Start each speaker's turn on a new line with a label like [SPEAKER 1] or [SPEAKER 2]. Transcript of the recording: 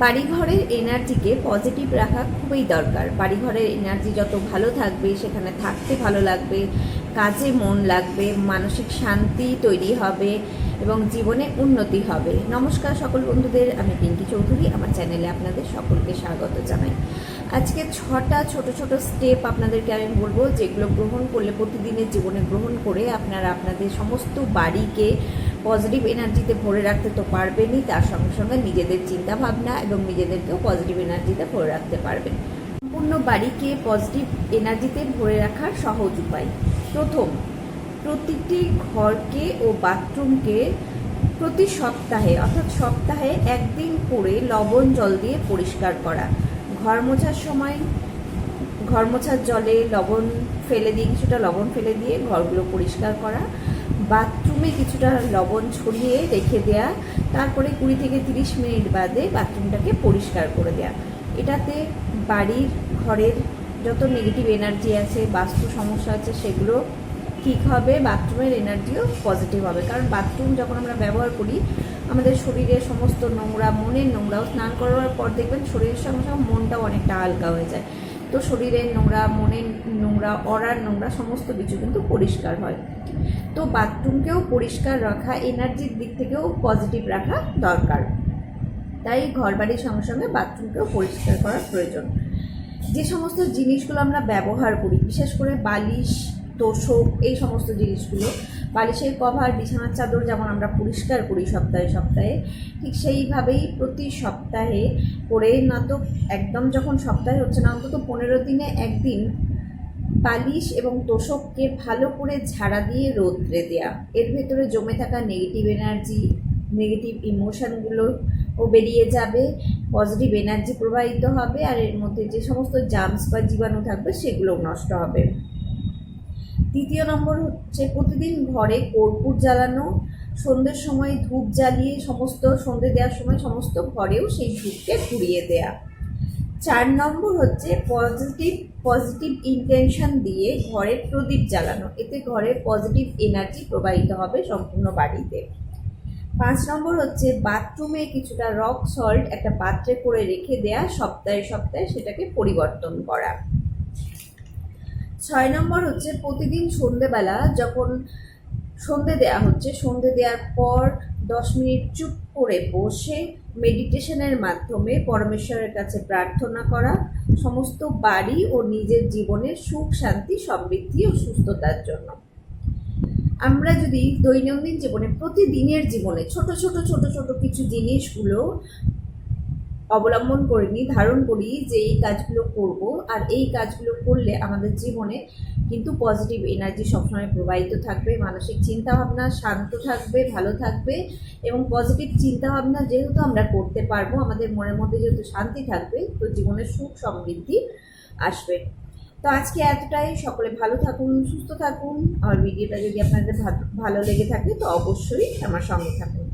[SPEAKER 1] বাড়িঘরের এনার্জিকে positive রাখা খুবই দরকার। বাড়িঘরের এনার্জি যত ভালো থাকবে, সেখানে থাকতে ভালো লাগবে, কাজে মন লাগবে, মানসিক শান্তি তৈরি হবে এবং জীবনে উন্নতি হবে। নমস্কার সকল বন্ধুদের, আমি পিঙ্কি চৌধুরী। আমার চ্যানেলে আপনাদের সকলকে স্বাগত জানাই। আজকে 6টা ছোট ছোট স্টেপ আপনাদেরকে আমি বলবো, যেগুলো গ্রহণ করলে, প্রতিদিনের জীবনে গ্রহণ করে আপনারা আপনাদের সমস্ত বাড়িকে পজিটিভ এনার্জিতে ভরে রাখতে তো পারবেনই, তার সঙ্গে সঙ্গে নিজেদের চিন্তাভাবনা এবং নিজেদেরকেও পজিটিভ এনার্জিতে ভরে রাখতে পারবেন। সম্পূর্ণ বাড়িকে পজিটিভ এনার্জিতে ভরে রাখার সহজ উপায়। প্রথম, প্রতিটি ঘরকে ও বাথরুমকে প্রতি সপ্তাহে অর্থাৎ সপ্তাহে একদিন করে লবণ জল দিয়ে পরিষ্কার করা। ঘর মোছার সময় ঘর মোছার জলে লবণ ফেলে দিয়ে, কিছুটা লবণ ফেলে দিয়ে ঘরগুলো পরিষ্কার করা। বাথরুমে কিছুটা লবণ ছড়িয়ে রেখে দেয়া, তারপরে 20 থেকে 30 মিনিট বাদে বাথরুমটাকে পরিষ্কার করে দেয়া। এটাতে বাড়ির ঘরের যত নেগেটিভ এনার্জি আছে, বাস্তু সমস্যা আছে, সেগুলো ঠিক হবে। বাথরুমের এনার্জিও পজিটিভ হবে, কারণ বাথরুম যখন আমরা ব্যবহার করি, আমাদের শরীরের সমস্ত নোংরা, মনের নোংরাও, স্নান করার পর দেখবেন শরীরের সঙ্গে সঙ্গে মনটাও অনেকটা হালকা হয়ে যায়। তো শরীরের নোংরা, মনের নোংরা, অরার নোংরা সমস্ত কিছু কিন্তু পরিষ্কার হয়। তো বাথরুমকেও পরিষ্কার রাখা, এনার্জির দিক থেকেও পজিটিভ রাখা দরকার। তাই ঘর বাড়ির সঙ্গে সঙ্গে বাথরুমকেও পরিষ্কার করার প্রয়োজন। যে সমস্ত জিনিসগুলো আমরা ব্যবহার করি, বিশেষ করে বালিশ, তোশক, এই সমস্ত জিনিসগুলো, বালিশের কভার, বিছানার চাদর যেমন আমরা পরিষ্কার করি সপ্তাহে সপ্তাহে, ঠিক সেইভাবেই প্রতি সপ্তাহে করে, না তো একদম যখন সপ্তাহে হচ্ছে না, অন্তত 15 দিনে একদিন বালিশ এবং তোশককে ভালো করে ঝাড়া দিয়ে রোদ্রে দেয়া। এর ভেতরে জমে থাকা নেগেটিভ এনার্জি, নেগেটিভ ইমোশনগুলো ও বেরিয়ে যাবে, পজিটিভ এনার্জি প্রবাহিত হবে, আর এর মধ্যে যে সমস্ত জার্মস বা জীবাণু থাকবে সেগুলোও নষ্ট হবে। দ্বিতীয় নম্বর হচ্ছে প্রতিদিন ঘরে কর্পূর জ্বালানো, সন্ধ্যের সময় ধূপ জ্বালিয়ে সন্ধে দেওয়ার সময় সমস্ত ঘরেও সেই ধূপকে ঘুরিয়ে দেয়া। 4 নম্বর হচ্ছে পজিটিভ ইন্টেনশন দিয়ে ঘরে প্রদীপ জ্বালানো। এতে ঘরে পজিটিভ এনার্জি প্রবাহিত হবে সম্পূর্ণ বাড়িতে। 5 নম্বর হচ্ছে বাথরুমে কিছুটা রক সল্ট একটা পাত্রে করে রেখে দেয়া, সপ্তাহে সপ্তাহে সেটাকে পরিবর্তন করা। 6 নম্বর হচ্ছে প্রতিদিন সন্ধেবেলা যখন সন্ধে দেওয়া হচ্ছে, সন্ধে দেওয়ার পর 10 মিনিট চুপ করে বসে মেডিটেশনের মাধ্যমে পরমেশ্বরের কাছে প্রার্থনা করা, সমস্ত বাড়ি ও নিজের জীবনের সুখ, শান্তি, সমৃদ্ধি ও সুস্থতার জন্য। আমরা যদি দৈনন্দিন জীবনে, প্রতিদিনের জীবনে ছোট ছোট ছোট ছোট কিছু জিনিসগুলো অবলম্বন করে নিই, ধারণ করি যে এই কাজগুলো করব, আর এই কাজগুলো করলে আমাদের জীবনে কিন্তু পজিটিভ এনার্জি সবসময় প্রবাহিত থাকবে, মানসিক চিন্তাভাবনা শান্ত থাকবে, ভালো থাকবে, এবং পজিটিভ চিন্তাভাবনা যেহেতু আমরা করতে পারবো, আমাদের মনের মধ্যে যেহেতু শান্তি থাকবে, তো জীবনে সুখ সমৃদ্ধি আসবে। তো আজকে এতটাই। সকলে ভালো থাকুন, সুস্থ থাকুন। আমার ভিডিওটা যদি আপনাদের ভালো লেগে থাকে তো অবশ্যই আমার সঙ্গে থাকুন।